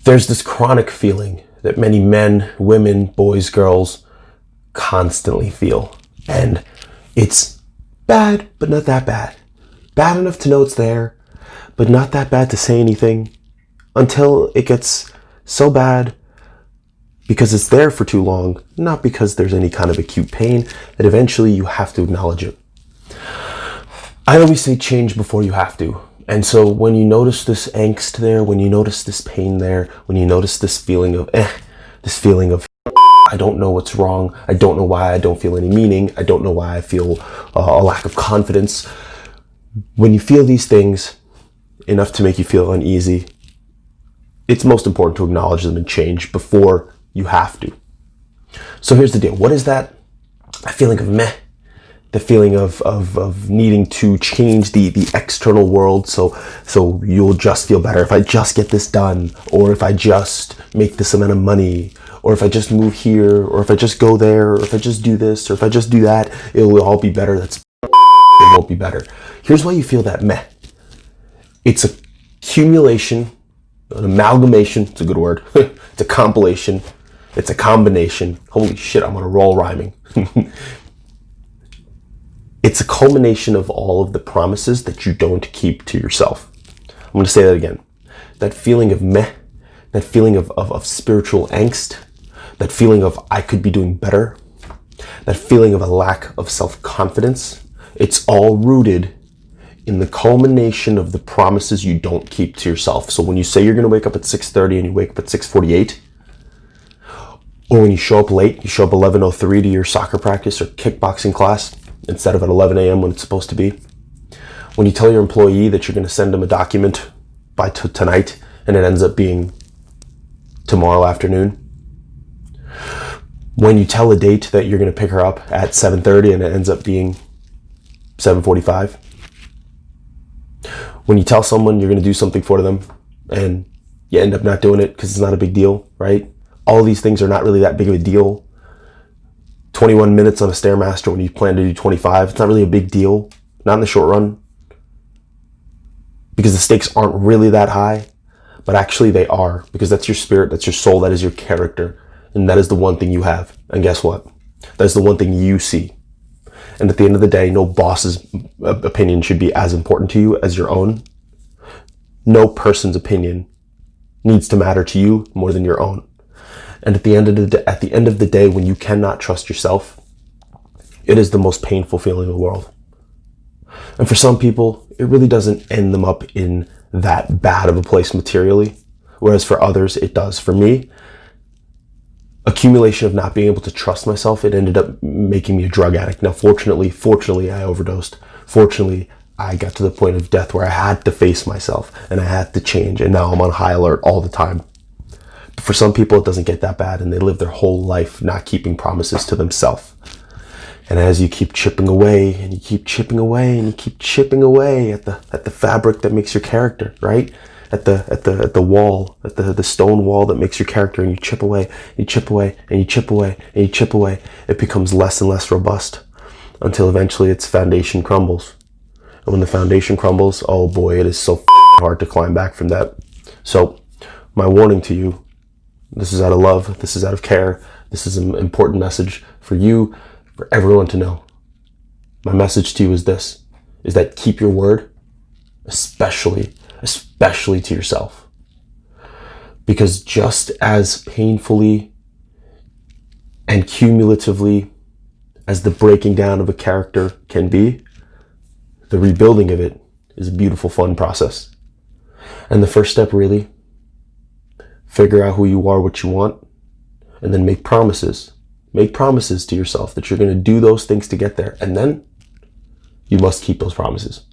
There's this chronic feeling that many men, women, boys, girls constantly feel. And it's bad, but not that bad. Bad enough to know it's there, but not that bad to say anything, until it gets so bad because it's there for too long, not because there's any kind of acute pain, that eventually you have to acknowledge it. I always say change before you have to. And so when you notice this angst there, when you notice this pain there, when you notice this feeling of I don't know what's wrong, I don't know why I don't feel any meaning, I don't know why I feel a lack of confidence. When you feel these things enough to make you feel uneasy, it's most important to acknowledge them and change before you have to. So here's the deal. What is that? A feeling of meh. The feeling of needing to change the external world so you'll just feel better. If I just get this done, or if I just make this amount of money, or if I just move here, or if I just go there, or if I just do this, or if I just do that, it will all be better. It won't be better. Here's why you feel that meh. It's a accumulation, an amalgamation, it's a good word. It's a compilation. It's a combination. Holy shit, I'm on a roll rhyming. It's a culmination of all of the promises that you don't keep to yourself. I'm going to say that again. That feeling of meh, that feeling of spiritual angst, that feeling of I could be doing better, that feeling of a lack of self-confidence, it's all rooted in the culmination of the promises you don't keep to yourself. So when you say you're going to wake up at 6:30 and you wake up at 6:48, or when you show up late, you show up 11:03 to your soccer practice or kickboxing class instead of at 11 a.m. when it's supposed to be. When you tell your employee that you're going to send them a document by tonight and it ends up being tomorrow afternoon. When you tell a date that you're going to pick her up at 7:30 and it ends up being 7:45. When you tell someone you're going to do something for them and you end up not doing it because it's not a big deal, right? All these things are not really that big of a deal. 21 minutes on a Stairmaster when you plan to do 25, it's not really a big deal. Not in the short run. Because the stakes aren't really that high, but actually they are. Because that's your spirit, that's your soul, that is your character. And that is the one thing you have. And guess what? That is the one thing you see. And at the end of the day, no boss's opinion should be as important to you as your own. No person's opinion needs to matter to you more than your own. And at the end of the day, when you cannot trust yourself, it is the most painful feeling in the world. And for some people, it really doesn't end them up in that bad of a place materially, whereas for others, it does. For me, accumulation of not being able to trust myself, it ended up making me a drug addict. Now, fortunately, I overdosed. Fortunately, I got to the point of death where I had to face myself and I had to change. And now I'm on high alert all the time. But for some people, it doesn't get that bad and they live their whole life not keeping promises to themselves. And as you keep chipping away and you keep chipping away and you keep chipping away at the fabric that makes your character, right? At the wall, at the stone wall that makes your character, and you chip away, you chip away, and you chip away, and you chip away, it becomes less and less robust until eventually its foundation crumbles. And when the foundation crumbles, oh boy, it is so hard to climb back from that. So my warning to you, this is out of love, this is out of care, this is an important message for you, for everyone to know. My message to you is this, is that keep your word, especially to yourself. Because just as painfully and cumulatively as the breaking down of a character can be, the rebuilding of it is a beautiful, fun process. And the first step, really, figure out who you are, what you want, and then make promises. Make promises to yourself that you're going to do those things to get there. And then you must keep those promises.